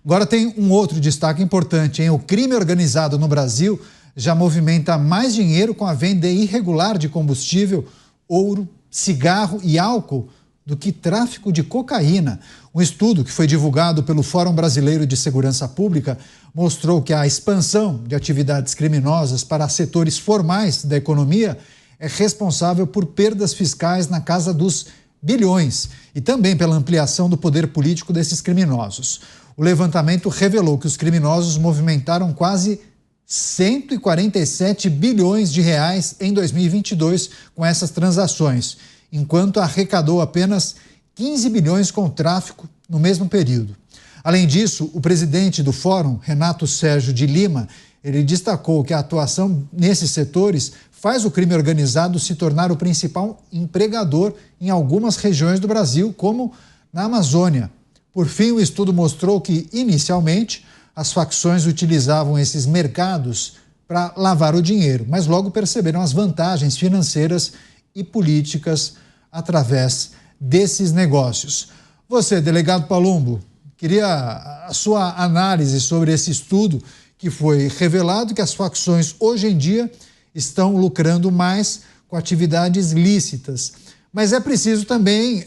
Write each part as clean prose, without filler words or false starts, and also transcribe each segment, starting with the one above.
Agora tem um outro destaque importante, hein? O crime organizado no Brasil já movimenta mais dinheiro com a venda irregular de combustível, ouro, cigarro e álcool do que tráfico de cocaína. Um estudo que foi divulgado pelo Fórum Brasileiro de Segurança Pública mostrou que a expansão de atividades criminosas para setores formais da economia é responsável por perdas fiscais na casa dos bilhões e também pela ampliação do poder político desses criminosos. O levantamento revelou que os criminosos movimentaram quase 147 bilhões de reais em 2022 com essas transações, enquanto arrecadou apenas 15 bilhões com o tráfico no mesmo período. Além disso, o presidente do Fórum, Renato Sérgio de Lima, ele destacou que a atuação nesses setores faz o crime organizado se tornar o principal empregador em algumas regiões do Brasil, como na Amazônia. Por fim, o estudo mostrou que, inicialmente, as facções utilizavam esses mercados para lavar o dinheiro, mas logo perceberam as vantagens financeiras e políticas através desses negócios. Você, delegado Palumbo, queria a sua análise sobre esse estudo que foi revelado que as facções hoje em dia estão lucrando mais com atividades lícitas. Mas é preciso também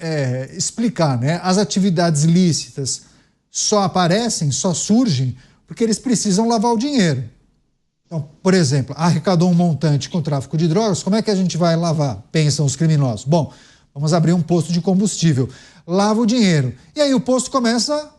explicar, né? As atividades lícitas só aparecem, só surgem, porque eles precisam lavar o dinheiro. Então, por exemplo, arrecadou um montante com tráfico de drogas, como é que a gente vai lavar? Pensam os criminosos. Bom, vamos abrir um posto de combustível. Lava o dinheiro. E aí o posto começa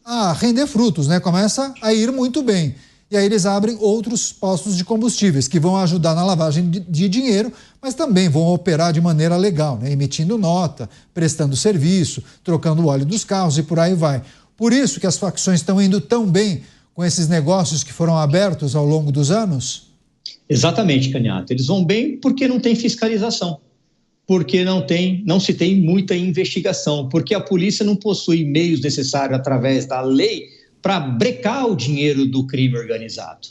a render frutos, né? Começa a ir muito bem. E aí eles abrem outros postos de combustíveis que vão ajudar na lavagem de dinheiro, mas também vão operar de maneira legal, né? Emitindo nota, prestando serviço, trocando o óleo dos carros e por aí vai. Por isso que as facções estão indo tão bem com esses negócios que foram abertos ao longo dos anos? Exatamente, Canhato. Eles vão bem porque não tem fiscalização, porque não se tem muita investigação, porque a polícia não possui meios necessários através da lei para brecar o dinheiro do crime organizado.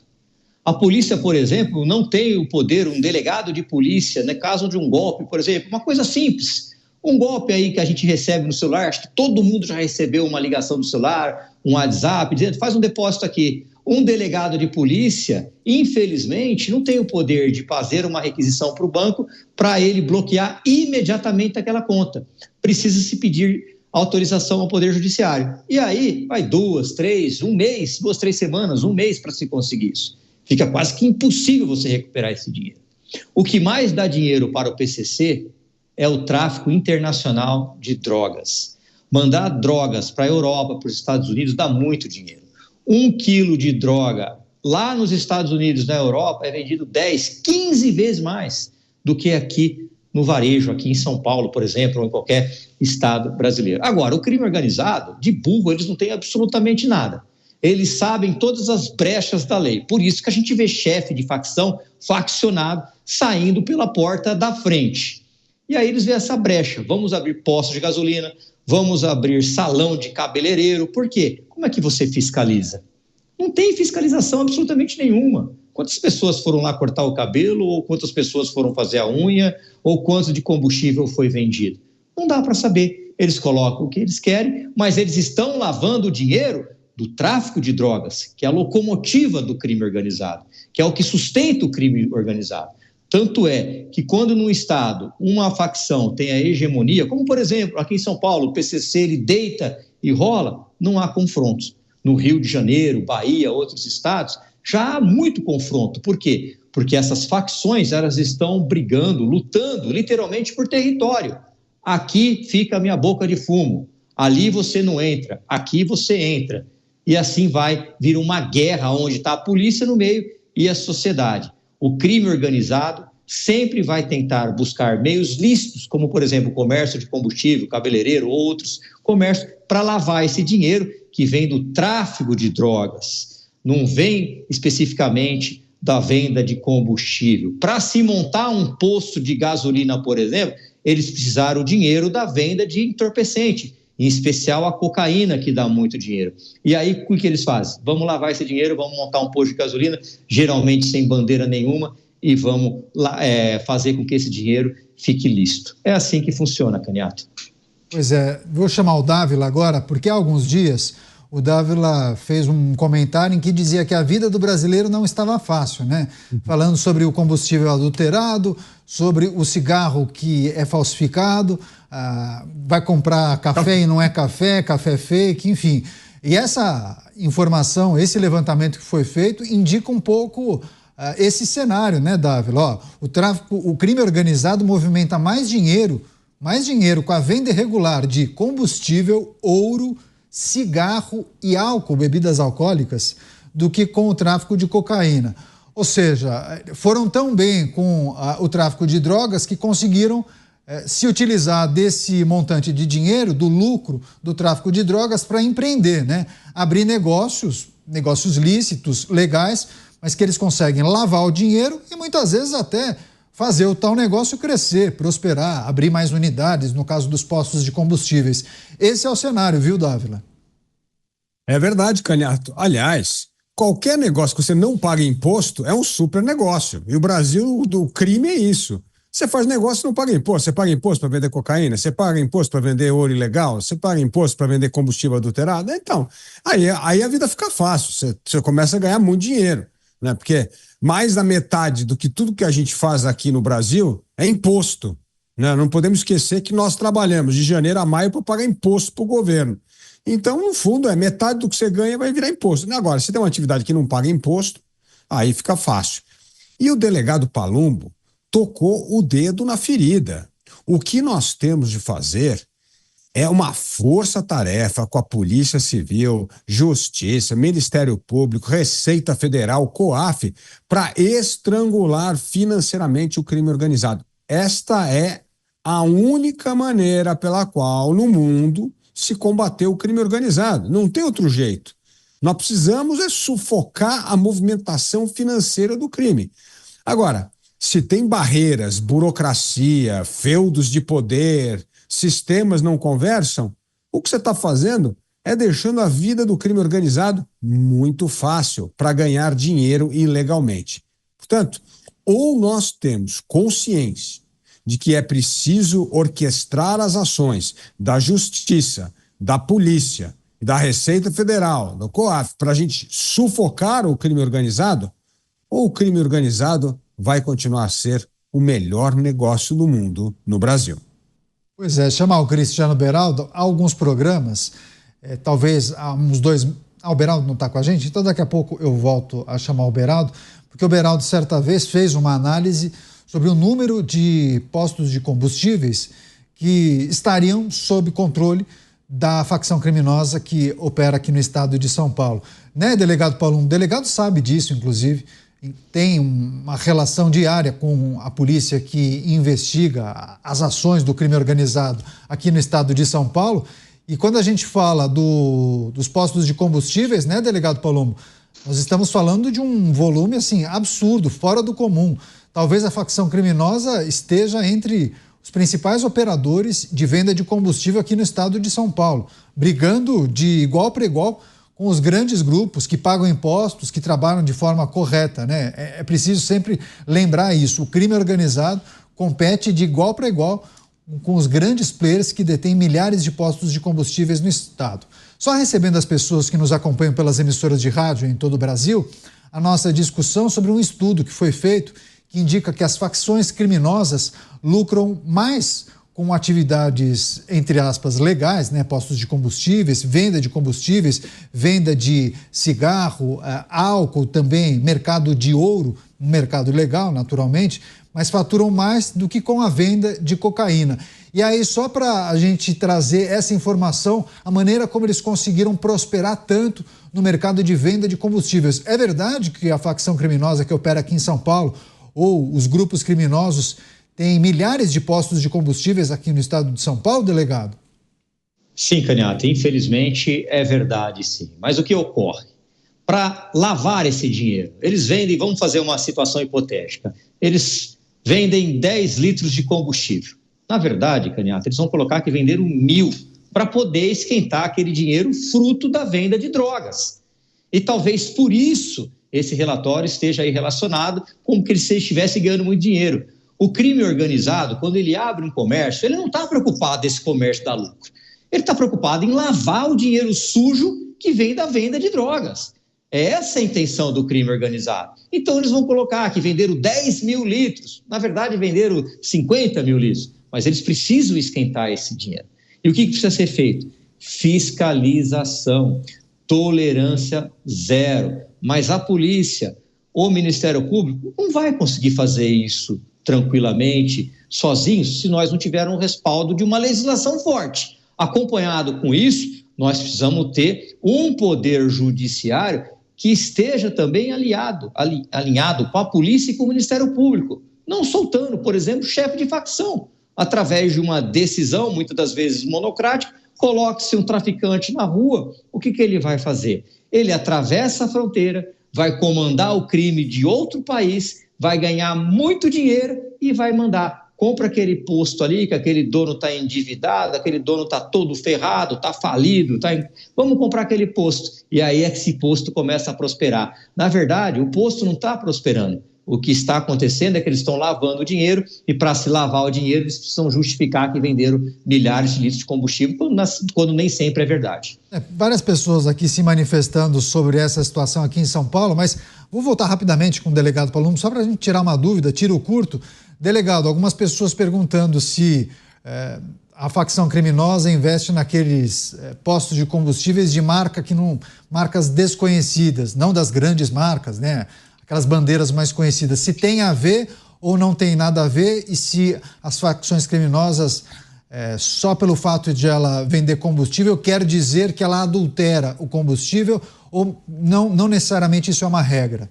A polícia, por exemplo, não tem o poder, um delegado de polícia, no caso de um golpe, por exemplo, uma coisa simples, um golpe aí que a gente recebe no celular, acho que todo mundo já recebeu uma ligação do celular, um WhatsApp, dizendo, faz um depósito aqui. Um delegado de polícia, infelizmente, não tem o poder de fazer uma requisição para o banco para ele bloquear imediatamente aquela conta. Precisa se pedir autorização ao Poder Judiciário. E aí vai 2, 3, um mês, 2, 3 semanas, um mês para se conseguir isso. Fica quase que impossível você recuperar esse dinheiro. O que mais dá dinheiro para o PCC é o tráfico internacional de drogas. Mandar drogas para a Europa, para os Estados Unidos, dá muito dinheiro. 1 quilo de droga lá nos Estados Unidos, na Europa, é vendido 10, 15 vezes mais do que aqui no varejo, aqui em São Paulo, por exemplo, ou em qualquer estado brasileiro. Agora, o crime organizado, de burro, eles não têm absolutamente nada. Eles sabem todas as brechas da lei. Por isso que a gente vê chefe de facção, faccionado, saindo pela porta da frente. E aí eles veem essa brecha. Vamos abrir postos de gasolina, vamos abrir salão de cabeleireiro. Por quê? Como é que você fiscaliza? Não tem fiscalização absolutamente nenhuma. Quantas pessoas foram lá cortar o cabelo, ou quantas pessoas foram fazer a unha, ou quanto de combustível foi vendido? Não dá para saber. Eles colocam o que eles querem, mas eles estão lavando o dinheiro do tráfico de drogas, que é a locomotiva do crime organizado, que é o que sustenta o crime organizado. Tanto é que quando num estado uma facção tem a hegemonia, como por exemplo aqui em São Paulo, o PCC ele deita e rola, não há confrontos. No Rio de Janeiro, Bahia, outros estados, já há muito confronto. Por quê? Porque essas facções elas estão brigando, lutando literalmente por território. Aqui fica a minha boca de fumo, ali você não entra, aqui você entra. E assim vai vir uma guerra onde está a polícia no meio e a sociedade. O crime organizado sempre vai tentar buscar meios lícitos, como, por exemplo, o comércio de combustível, cabeleireiro, outros comércios, para lavar esse dinheiro que vem do tráfico de drogas. Não vem especificamente da venda de combustível. Para se montar um posto de gasolina, por exemplo, eles precisaram o dinheiro da venda de entorpecente, em especial a cocaína, que dá muito dinheiro. E aí, o que eles fazem? Vamos lavar esse dinheiro, vamos montar um posto de gasolina, geralmente sem bandeira nenhuma, e vamos fazer com que esse dinheiro fique lícito. É assim que funciona, Canhato. Pois é, vou chamar o Dávila agora, porque há alguns dias o Dávila fez um comentário em que dizia que a vida do brasileiro não estava fácil, né? Falando sobre o combustível adulterado, sobre o cigarro que é falsificado, vai comprar café e não é café, café fake, enfim. E essa informação, esse levantamento que foi feito, indica um pouco esse cenário, né, Dávila? O crime organizado movimenta mais dinheiro com a venda irregular de combustível, ouro, cigarro e álcool, bebidas alcoólicas, do que com o tráfico de cocaína. Ou seja, foram tão bem com o tráfico de drogas que conseguiram se utilizar desse montante de dinheiro, do lucro do tráfico de drogas, para empreender, né? Abrir negócios lícitos, legais, mas que eles conseguem lavar o dinheiro e muitas vezes até fazer o tal negócio crescer, prosperar, abrir mais unidades, no caso dos postos de combustíveis. Esse é o cenário, viu, Dávila? É verdade, Canhato. Aliás, qualquer negócio que você não paga imposto é um super negócio. E o Brasil, do crime é isso. Você faz negócio e não paga imposto. Você paga imposto para vender cocaína, você paga imposto para vender ouro ilegal, você paga imposto para vender combustível adulterado. Então, aí a vida fica fácil. Você começa a ganhar muito dinheiro, né? Porque mais da metade do que tudo que a gente faz aqui no Brasil é imposto, né? Não podemos esquecer que nós trabalhamos de janeiro a maio para pagar imposto para o governo. Então, no fundo, metade do que você ganha vai virar imposto. Agora, se tem uma atividade que não paga imposto, aí fica fácil. E o delegado Palumbo tocou o dedo na ferida. O que nós temos de fazer é uma força-tarefa com a Polícia Civil, Justiça, Ministério Público, Receita Federal, COAF, para estrangular financeiramente o crime organizado. Esta é a única maneira pela qual, no mundo, se combater o crime organizado. Não tem outro jeito. Nós precisamos sufocar a movimentação financeira do crime. Agora, se tem barreiras, burocracia, feudos de poder, sistemas não conversam, o que você está fazendo é deixando a vida do crime organizado muito fácil para ganhar dinheiro ilegalmente. Portanto, ou nós temos consciência de que é preciso orquestrar as ações da Justiça, da Polícia, da Receita Federal, do COAF, para a gente sufocar o crime organizado, ou o crime organizado vai continuar a ser o melhor negócio do mundo no Brasil. Pois é, chamar o Cristiano Beraldo, há alguns programas, talvez há uns dois... o Beraldo não está com a gente, então daqui a pouco eu volto a chamar o Beraldo, porque o Beraldo certa vez fez uma análise sobre o número de postos de combustíveis que estariam sob controle da facção criminosa que opera aqui no estado de São Paulo. Né, delegado Paulo? O delegado sabe disso, inclusive, tem uma relação diária com a polícia que investiga as ações do crime organizado aqui no estado de São Paulo. E quando a gente fala dos postos de combustíveis, né, delegado Palumbo, nós estamos falando de um volume assim absurdo, fora do comum. Talvez a facção criminosa esteja entre os principais operadores de venda de combustível aqui no estado de São Paulo, brigando de igual para igual com os grandes grupos que pagam impostos, que trabalham de forma correta, né? É preciso sempre lembrar isso. O crime organizado compete de igual para igual com os grandes players que detêm milhares de postos de combustíveis no estado. Só recebendo as pessoas que nos acompanham pelas emissoras de rádio em todo o Brasil, a nossa discussão sobre um estudo que foi feito que indica que as facções criminosas lucram mais com atividades, entre aspas, legais, né? Postos de combustíveis, venda de cigarro, álcool também, mercado de ouro, um mercado legal, naturalmente, mas faturam mais do que com a venda de cocaína. E aí, só para a gente trazer essa informação, a maneira como eles conseguiram prosperar tanto no mercado de venda de combustíveis. É verdade que a facção criminosa que opera aqui em São Paulo, ou os grupos criminosos, tem milhares de postos de combustíveis aqui no estado de São Paulo, delegado? Sim, Canhato, infelizmente é verdade, sim. Mas o que ocorre? Para lavar esse dinheiro, eles vendem, vamos fazer uma situação hipotética, eles vendem 10 litros de combustível. Na verdade, Canhato, eles vão colocar que venderam 1.000 para poder esquentar aquele dinheiro fruto da venda de drogas. E talvez por isso esse relatório esteja aí relacionado com que eles estivessem ganhando muito dinheiro. O crime organizado, quando ele abre um comércio, ele não está preocupado esse comércio dar lucro. Ele está preocupado em lavar o dinheiro sujo que vem da venda de drogas. Essa é a intenção do crime organizado. Então eles vão colocar que venderam 10 mil litros, na verdade venderam 50 mil litros, mas eles precisam esquentar esse dinheiro. E o que precisa ser feito? Fiscalização, tolerância zero. Mas a polícia, o Ministério Público, não vai conseguir fazer isso tranquilamente, sozinhos, se nós não tivermos um respaldo de uma legislação forte. Acompanhado com isso, nós precisamos ter um poder judiciário que esteja também alinhado com a polícia e com o Ministério Público, não soltando, por exemplo, chefe de facção, através de uma decisão, muitas das vezes monocrática. Coloque-se um traficante na rua, o que ele vai fazer? Ele atravessa a fronteira, vai comandar o crime de outro país, vai ganhar muito dinheiro e vai mandar. Compra aquele posto ali, que aquele dono está endividado, aquele dono está todo ferrado, está falido, vamos comprar aquele posto. E aí é que esse posto começa a prosperar. Na verdade, o posto não está prosperando. O que está acontecendo é que eles estão lavando o dinheiro e, para se lavar o dinheiro, eles precisam justificar que venderam milhares de litros de combustível, quando nem sempre é verdade. Várias pessoas aqui se manifestando sobre essa situação aqui em São Paulo, mas vou voltar rapidamente com o delegado Palumbo, só para a gente tirar uma dúvida, tiro curto. Delegado, algumas pessoas perguntando se a facção criminosa investe naqueles postos de combustíveis de marcas desconhecidas, não das grandes marcas, né? Aquelas bandeiras mais conhecidas, se tem a ver ou não tem nada a ver, e se as facções criminosas, só pelo fato de ela vender combustível, quer dizer que ela adultera o combustível, ou não necessariamente isso é uma regra?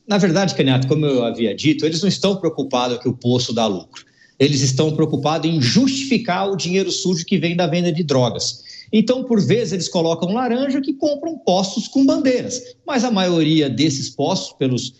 Na verdade, Canhato, como eu havia dito, eles não estão preocupados que o posto dá lucro. Eles estão preocupados em justificar o dinheiro sujo que vem da venda de drogas. Então, por vezes, eles colocam laranja que compram postos com bandeiras. Mas a maioria desses postos,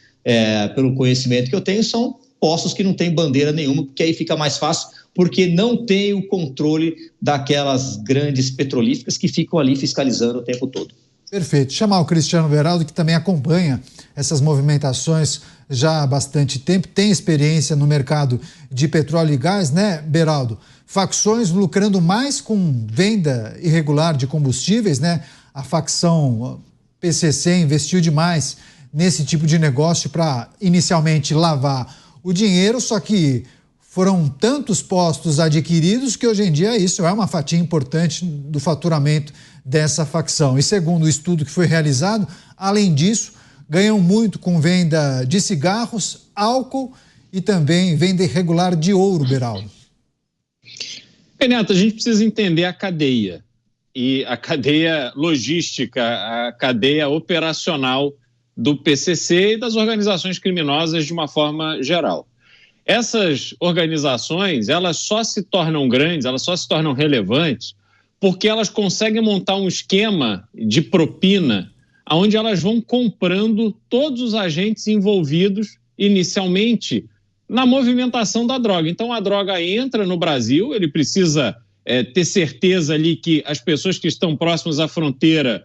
pelo conhecimento que eu tenho, são postos que não têm bandeira nenhuma, porque aí fica mais fácil, porque não tem o controle daquelas grandes petrolíferas que ficam ali fiscalizando o tempo todo. Perfeito. Chamar o Cristiano Beraldo, que também acompanha essas movimentações já há bastante tempo, tem experiência no mercado de petróleo e gás, né, Beraldo? Facções lucrando mais com venda irregular de combustíveis, né? A facção PCC investiu demais nesse tipo de negócio para inicialmente lavar o dinheiro, só que foram tantos postos adquiridos que hoje em dia isso é uma fatia importante do faturamento dessa facção. E segundo o estudo que foi realizado, além disso, ganham muito com venda de cigarros, álcool e também venda irregular de ouro, Beraldo. Neto, a gente precisa entender a cadeia, e a cadeia logística, a cadeia operacional do PCC e das organizações criminosas de uma forma geral. Essas organizações, elas só se tornam grandes, elas só se tornam relevantes porque elas conseguem montar um esquema de propina onde elas vão comprando todos os agentes envolvidos inicialmente na movimentação da droga. Então, a droga entra no Brasil, ele precisa ter certeza ali que as pessoas que estão próximas à fronteira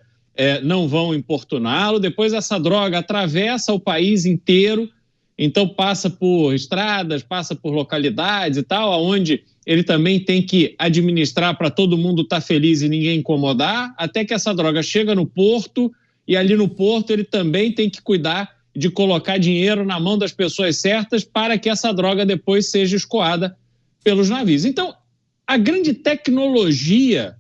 não vão importuná-lo. Depois, essa droga atravessa o país inteiro, então passa por estradas, passa por localidades e tal, onde ele também tem que administrar para todo mundo estar feliz e ninguém incomodar, até que essa droga chega no porto, e ali no porto ele também tem que cuidar de colocar dinheiro na mão das pessoas certas para que essa droga depois seja escoada pelos navios. Então, a grande tecnologia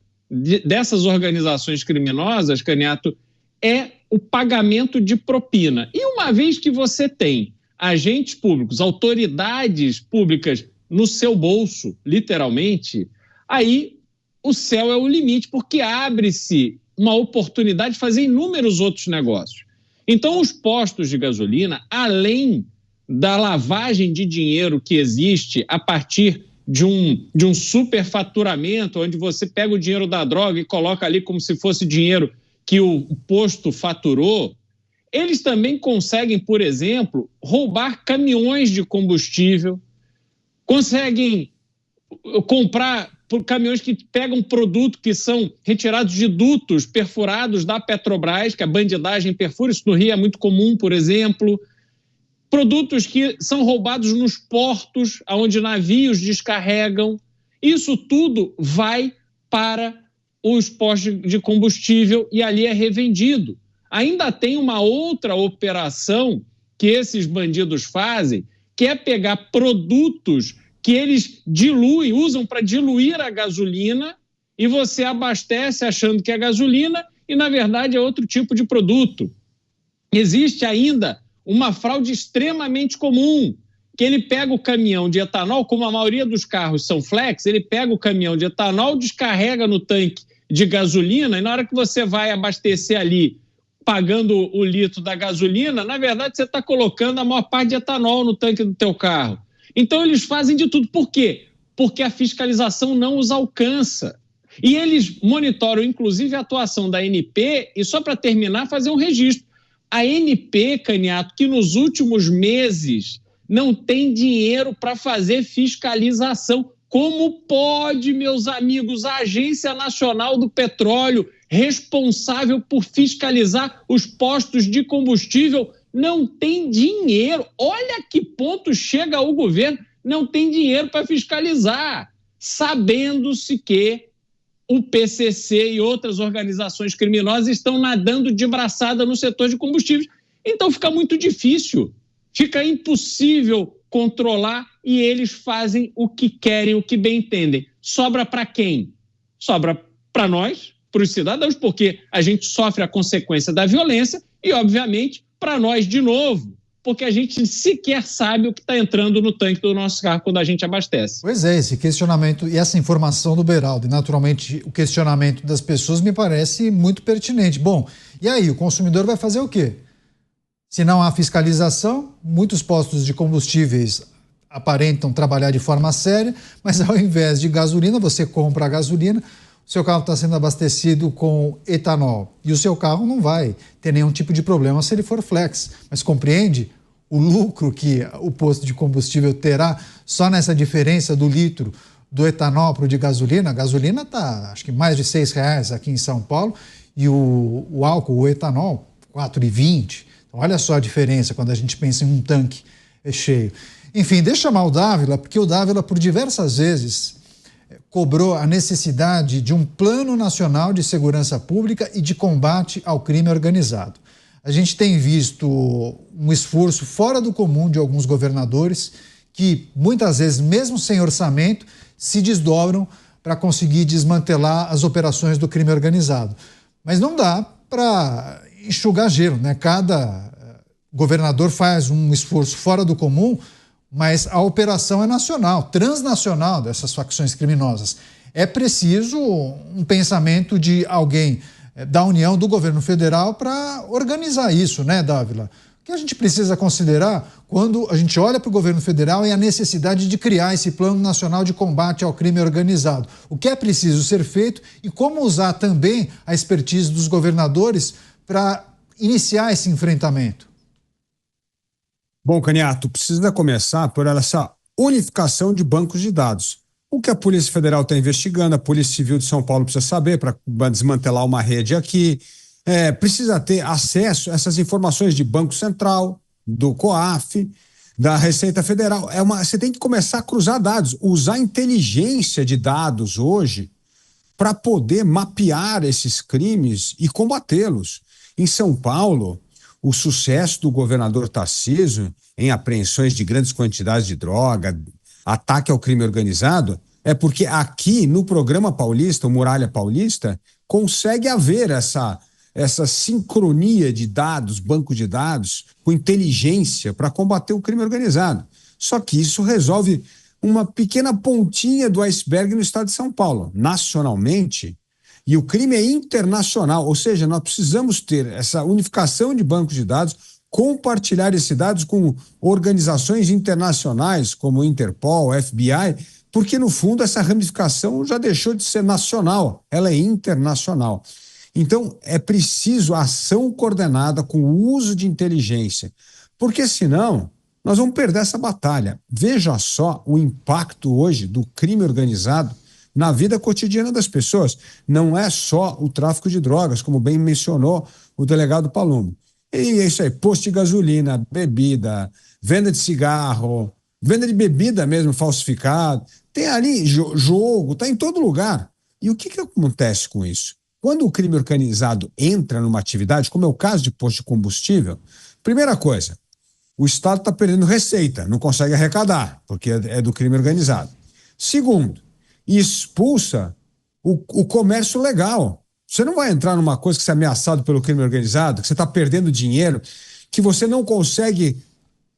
dessas organizações criminosas, Canhato, é o pagamento de propina. E uma vez que você tem agentes públicos, autoridades públicas no seu bolso, literalmente, aí o céu é o limite, porque abre-se uma oportunidade de fazer inúmeros outros negócios. Então, os postos de gasolina, além da lavagem de dinheiro que existe a partir de um superfaturamento, onde você pega o dinheiro da droga e coloca ali como se fosse dinheiro que o posto faturou, eles também conseguem, por exemplo, roubar caminhões de combustível, conseguem comprar por caminhões que pegam produto que são retirados de dutos perfurados da Petrobras, que a bandidagem perfura, isso no Rio é muito comum, por exemplo. Produtos que são roubados nos portos, onde navios descarregam. Isso tudo vai para os postos de combustível e ali é revendido. Ainda tem uma outra operação que esses bandidos fazem, que é pegar produtos que eles diluem, usam para diluir a gasolina, e você abastece achando que é gasolina e, na verdade, é outro tipo de produto. Existe ainda uma fraude extremamente comum, que ele pega o caminhão de etanol, como a maioria dos carros são flex, ele pega o caminhão de etanol, descarrega no tanque de gasolina, e na hora que você vai abastecer ali, pagando o litro da gasolina, na verdade você está colocando a maior parte de etanol no tanque do teu carro. Então eles fazem de tudo. Por quê? Porque a fiscalização não os alcança. E eles monitoram, inclusive, a atuação da ANP, e só para terminar, fazer um registro. A ANP, Caniato, que nos últimos meses não tem dinheiro para fazer fiscalização. Como pode, meus amigos, a Agência Nacional do Petróleo, responsável por fiscalizar os postos de combustível, não tem dinheiro? Olha que ponto chega o governo, não tem dinheiro para fiscalizar, sabendo-se que o PCC e outras organizações criminosas estão nadando de braçada no setor de combustíveis. Então fica muito difícil, fica impossível controlar, e eles fazem o que querem, o que bem entendem. Sobra para quem? Sobra para nós, para os cidadãos, porque a gente sofre a consequência da violência, e, obviamente, para nós de novo, porque a gente sequer sabe o que está entrando no tanque do nosso carro quando a gente abastece. Pois é, esse questionamento e essa informação do Beraldo, e naturalmente o questionamento das pessoas me parece muito pertinente. Bom, e aí, o consumidor vai fazer o quê? Se não há fiscalização, muitos postos de combustíveis aparentam trabalhar de forma séria, mas ao invés de gasolina, você compra a gasolina, o seu carro está sendo abastecido com etanol e o seu carro não vai ter nenhum tipo de problema se ele for flex. Mas compreende o lucro que o posto de combustível terá só nessa diferença do litro do etanol para o de gasolina? A gasolina está, acho que mais de R$6 aqui em São Paulo, e o álcool, o etanol, R$4,20. Então, olha só a diferença quando a gente pensa em um tanque cheio. Enfim, deixa eu chamar o Dávila, porque o Dávila, por diversas vezes, cobrou a necessidade de um plano nacional de segurança pública e de combate ao crime organizado. A gente tem visto um esforço fora do comum de alguns governadores que, muitas vezes, mesmo sem orçamento, se desdobram para conseguir desmantelar as operações do crime organizado. Mas não dá para enxugar gelo, né? Cada governador faz um esforço fora do comum, mas a operação é nacional, transnacional dessas facções criminosas. É preciso um pensamento de alguém da União, do governo federal, para organizar isso, né, Dávila? O que a gente precisa considerar quando a gente olha para o governo federal é a necessidade de criar esse plano nacional de combate ao crime organizado. O que é preciso ser feito e como usar também a expertise dos governadores para iniciar esse enfrentamento? Bom, Caniato, precisa começar por essa unificação de bancos de dados. O que a Polícia Federal está investigando, a Polícia Civil de São Paulo precisa saber para desmantelar uma rede aqui. Precisa ter acesso a essas informações de Banco Central, do COAF, da Receita Federal. Você tem que começar a cruzar dados, usar inteligência de dados hoje para poder mapear esses crimes e combatê-los. Em São Paulo, o sucesso do governador Tarcísio em apreensões de grandes quantidades de droga, ataque ao crime organizado, é porque aqui no programa paulista, o Muralha Paulista, consegue haver essa sincronia de dados, banco de dados, com inteligência para combater o crime organizado. Só que isso resolve uma pequena pontinha do iceberg no estado de São Paulo. Nacionalmente, e o crime é internacional, ou seja, nós precisamos ter essa unificação de bancos de dados, compartilhar esses dados com organizações internacionais como Interpol, FBI, porque no fundo essa ramificação já deixou de ser nacional, ela é internacional. Então é preciso ação coordenada com o uso de inteligência, porque senão nós vamos perder essa batalha. Veja só o impacto hoje do crime organizado na vida cotidiana das pessoas. Não é só o tráfico de drogas, como bem mencionou o delegado Palumbo. E é isso aí, posto de gasolina, bebida, venda de cigarro, venda de bebida mesmo falsificada, tem ali jogo, está em todo lugar. E o que acontece com isso? Quando o crime organizado entra numa atividade, como é o caso de posto de combustível, primeira coisa, o Estado está perdendo receita, não consegue arrecadar, porque é do crime organizado. Segundo, expulsa o comércio legal. Você não vai entrar numa coisa que você é ameaçado pelo crime organizado, que você está perdendo dinheiro, que você não consegue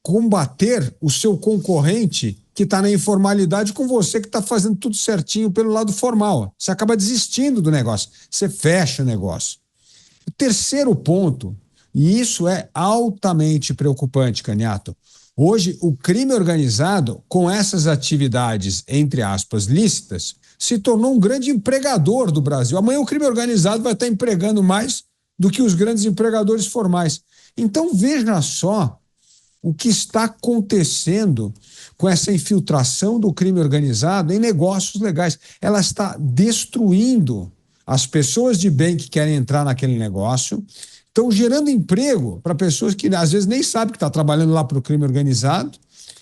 combater o seu concorrente que está na informalidade com você que está fazendo tudo certinho pelo lado formal. Você acaba desistindo do negócio, você fecha o negócio. O terceiro ponto, e isso é altamente preocupante, Canhato, hoje o crime organizado, com essas atividades, entre aspas, lícitas, se tornou um grande empregador do Brasil. Amanhã o crime organizado vai estar empregando mais do que os grandes empregadores formais. Então veja só o que está acontecendo com essa infiltração do crime organizado em negócios legais. Ela está destruindo as pessoas de bem que querem entrar naquele negócio, estão gerando emprego para pessoas que às vezes nem sabem que está trabalhando lá para o crime organizado,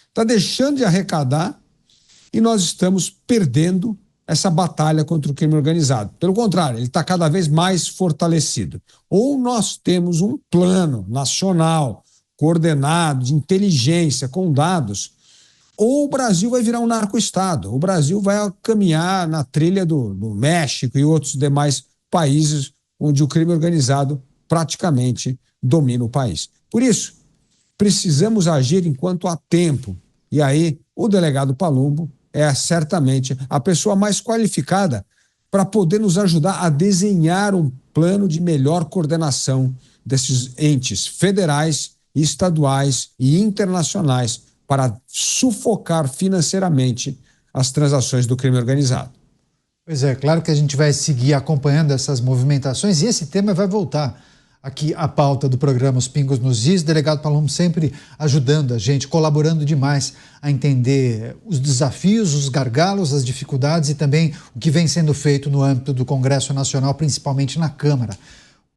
está deixando de arrecadar e nós estamos perdendo essa batalha contra o crime organizado. Pelo contrário, ele está cada vez mais fortalecido. Ou nós temos um plano nacional coordenado, de inteligência, com dados, ou o Brasil vai virar um narco-estado. O Brasil vai caminhar na trilha do México e outros demais países onde o crime organizado praticamente domina o país. Por isso, precisamos agir enquanto há tempo. E aí, o delegado Palumbo é certamente a pessoa mais qualificada para poder nos ajudar a desenhar um plano de melhor coordenação desses entes federais, estaduais e internacionais para sufocar financeiramente as transações do crime organizado. Pois é, claro que a gente vai seguir acompanhando essas movimentações e esse tema vai voltar aqui à pauta do programa Os Pingos nos Is. Delegado Palumbo sempre ajudando a gente, colaborando demais a entender os desafios, os gargalos, as dificuldades e também o que vem sendo feito no âmbito do Congresso Nacional, principalmente na Câmara.